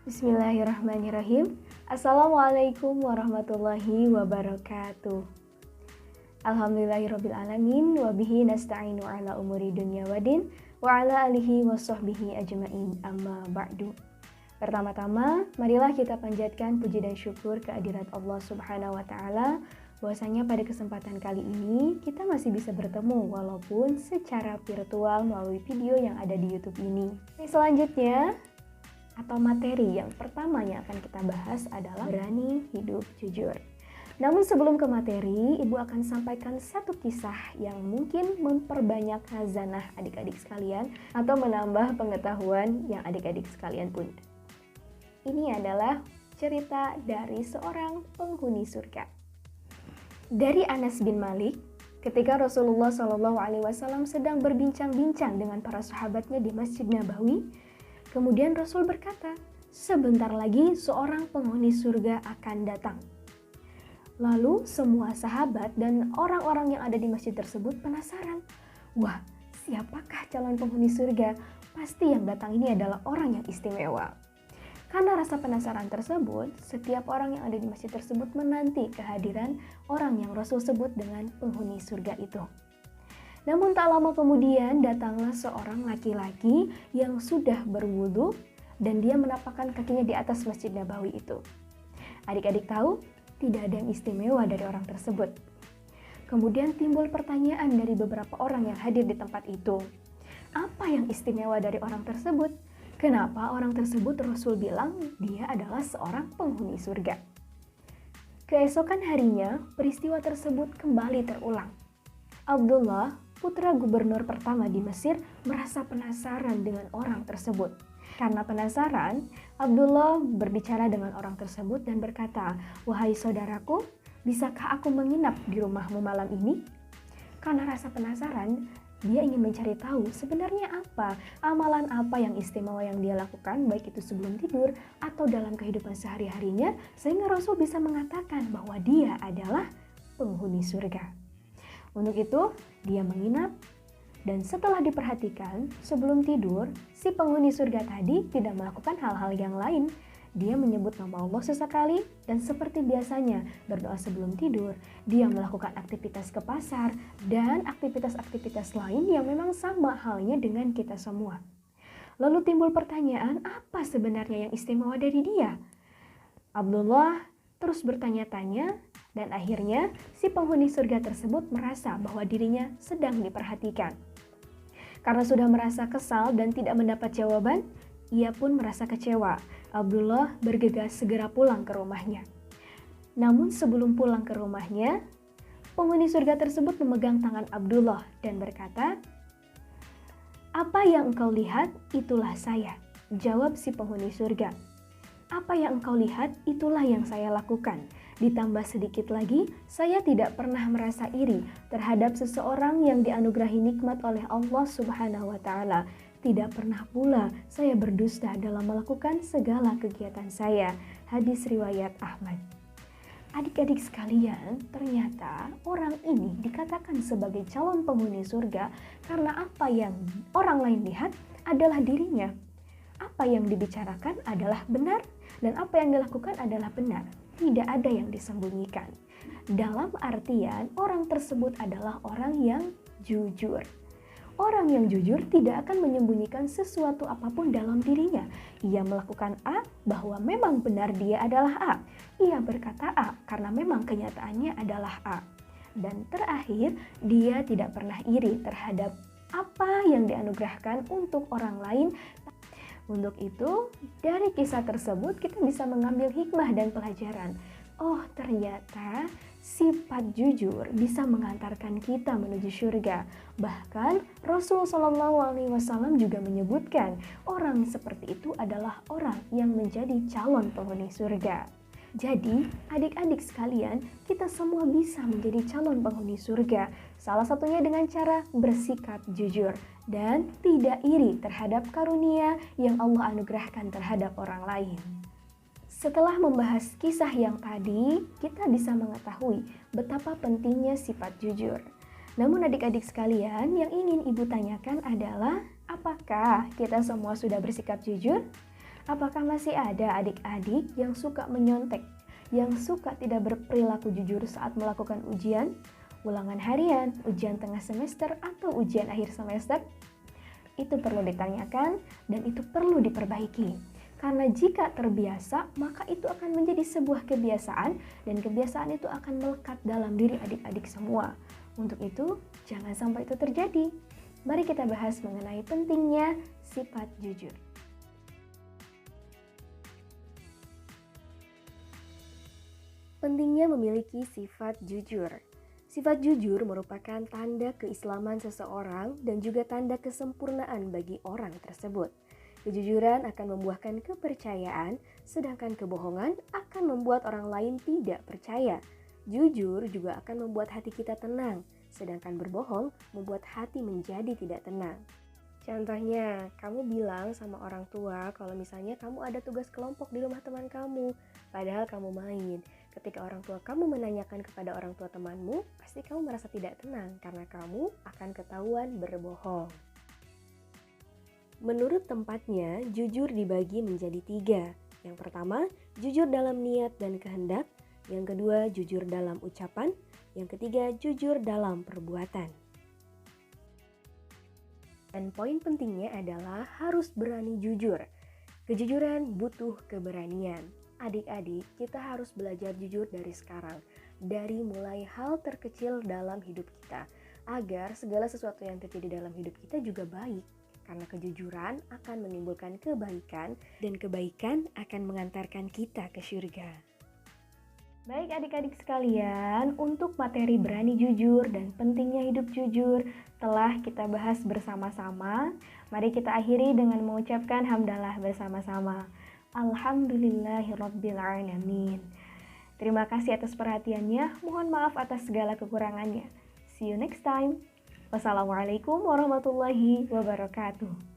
Bismillahirrahmanirrahim. Assalamualaikum warahmatullahi wabarakatuh. Alhamdulillahirrabbilalamin. Wabihi nasta'inu ala umuri dunya wadin. Wa ala alihi wa sahbihi ajma'in, amma ba'du. Pertama-tama, marilah kita panjatkan puji dan syukur kehadirat Allah subhanahu wa ta'ala, bahwasanya pada kesempatan kali ini kita masih bisa bertemu walaupun secara virtual melalui video yang ada di YouTube ini. Selanjutnya, atau materi yang pertama yang akan kita bahas adalah berani hidup jujur. Namun sebelum ke materi, Ibu akan sampaikan satu kisah yang mungkin memperbanyak khazanah adik-adik sekalian atau menambah pengetahuan yang adik-adik sekalian punya. Ini adalah cerita dari seorang penghuni surga. Dari Anas bin Malik, ketika Rasulullah SAW sedang berbincang-bincang dengan para sahabatnya di Masjid Nabawi, kemudian Rasul berkata, sebentar lagi seorang penghuni surga akan datang. Lalu semua sahabat dan orang-orang yang ada di masjid tersebut penasaran. Wah, siapakah calon penghuni surga? Pasti yang datang ini adalah orang yang istimewa. Karena rasa penasaran tersebut, setiap orang yang ada di masjid tersebut menanti kehadiran orang yang Rasul sebut dengan penghuni surga itu. Namun tak lama kemudian datanglah seorang laki-laki yang sudah berwudu dan dia menapakkan kakinya di atas Masjid Nabawi itu. Adik-adik tahu, tidak ada yang istimewa dari orang tersebut. Kemudian timbul pertanyaan dari beberapa orang yang hadir di tempat itu. Apa yang istimewa dari orang tersebut? Kenapa orang tersebut Rasul bilang dia adalah seorang penghuni surga? Keesokan harinya, peristiwa tersebut kembali terulang. Abdullah, putra gubernur pertama di Mesir, merasa penasaran dengan orang tersebut. Karena penasaran, Abdullah berbicara dengan orang tersebut dan berkata, "Wahai saudaraku, bisakah aku menginap di rumahmu malam ini?" Karena rasa penasaran, dia ingin mencari tahu sebenarnya apa, amalan apa yang istimewa yang dia lakukan, baik itu sebelum tidur atau dalam kehidupan sehari-harinya, sehingga Rasul bisa mengatakan bahwa dia adalah penghuni surga. Untuk itu, dia menginap dan setelah diperhatikan, sebelum tidur, si penghuni surga tadi tidak melakukan hal-hal yang lain. Dia menyebut nama Allah sesekali dan seperti biasanya berdoa sebelum tidur, dia melakukan aktivitas ke pasar dan aktivitas-aktivitas lain yang memang sama halnya dengan kita semua. Lalu timbul pertanyaan, apa sebenarnya yang istimewa dari dia? Abdullah terus bertanya-tanya dan akhirnya si penghuni surga tersebut merasa bahwa dirinya sedang diperhatikan. Karena sudah merasa kesal dan tidak mendapat jawaban, ia pun merasa kecewa. Abdullah bergegas segera pulang ke rumahnya. Namun sebelum pulang ke rumahnya, penghuni surga tersebut memegang tangan Abdullah dan berkata, "Apa yang engkau lihat, itulah saya," jawab si penghuni surga. "Apa yang engkau lihat, itulah yang saya lakukan. Ditambah sedikit lagi, saya tidak pernah merasa iri terhadap seseorang yang dianugerahi nikmat oleh Allah Subhanahu wa Ta'ala. Tidak pernah pula saya berdusta dalam melakukan segala kegiatan saya." Hadis riwayat Ahmad. Adik-adik sekalian, ternyata orang ini dikatakan sebagai calon penghuni surga karena apa yang orang lain lihat adalah dirinya. Apa yang dibicarakan adalah benar dan apa yang dilakukan adalah benar. Tidak ada yang disembunyikan. Dalam artian orang tersebut adalah orang yang jujur. Orang yang jujur tidak akan menyembunyikan sesuatu apapun dalam dirinya. Ia melakukan A bahwa memang benar dia adalah A. Ia berkata A karena memang kenyataannya adalah A. Dan terakhir, dia tidak pernah iri terhadap apa yang dianugerahkan untuk orang lain. Untuk itu, dari kisah tersebut kita bisa mengambil hikmah dan pelajaran. Oh, ternyata sifat jujur bisa mengantarkan kita menuju surga. Bahkan Rasulullah SAW juga menyebutkan orang seperti itu adalah orang yang menjadi calon penghuni surga. Jadi, adik-adik sekalian, kita semua bisa menjadi calon penghuni surga. Salah satunya dengan cara bersikap jujur dan tidak iri terhadap karunia yang Allah anugerahkan terhadap orang lain. Setelah membahas kisah yang tadi, kita bisa mengetahui betapa pentingnya sifat jujur. Namun adik-adik sekalian, yang ingin Ibu tanyakan adalah, apakah kita semua sudah bersikap jujur? Apakah masih ada adik-adik yang suka menyontek, yang suka tidak berperilaku jujur saat melakukan ujian, ulangan harian, ujian tengah semester, atau ujian akhir semester? Itu perlu ditanyakan dan itu perlu diperbaiki. Karena jika terbiasa, maka itu akan menjadi sebuah kebiasaan dan kebiasaan itu akan melekat dalam diri adik-adik semua. Untuk itu, jangan sampai itu terjadi. Mari kita bahas mengenai pentingnya sifat jujur. Pentingnya memiliki sifat jujur. Sifat jujur merupakan tanda keislaman seseorang dan juga tanda kesempurnaan bagi orang tersebut. Kejujuran akan membuahkan kepercayaan, sedangkan kebohongan akan membuat orang lain tidak percaya. Jujur juga akan membuat hati kita tenang, sedangkan berbohong membuat hati menjadi tidak tenang. Contohnya, kamu bilang sama orang tua kalau misalnya kamu ada tugas kelompok di rumah teman kamu, padahal kamu main. Ketika orang tua kamu menanyakan kepada orang tua temanmu, pasti kamu merasa tidak tenang karena kamu akan ketahuan berbohong. Menurut tempatnya, jujur dibagi menjadi 3. Yang pertama, jujur dalam niat dan kehendak. Yang kedua, jujur dalam ucapan. Yang ketiga, jujur dalam perbuatan. Dan poin pentingnya adalah harus berani jujur. Kejujuran butuh keberanian. Adik-adik, kita harus belajar jujur dari sekarang. Dari mulai hal terkecil dalam hidup kita. Agar segala sesuatu yang terjadi dalam hidup kita juga baik. Karena kejujuran akan menimbulkan kebaikan dan kebaikan akan mengantarkan kita ke surga. Baik adik-adik sekalian, untuk materi berani jujur dan pentingnya hidup jujur telah kita bahas bersama-sama. Mari kita akhiri dengan mengucapkan hamdalah bersama-sama. Alhamdulillahirrabbilalamin. Terima kasih atas perhatiannya, mohon maaf atas segala kekurangannya. See you next time. Wassalamualaikum warahmatullahi wabarakatuh.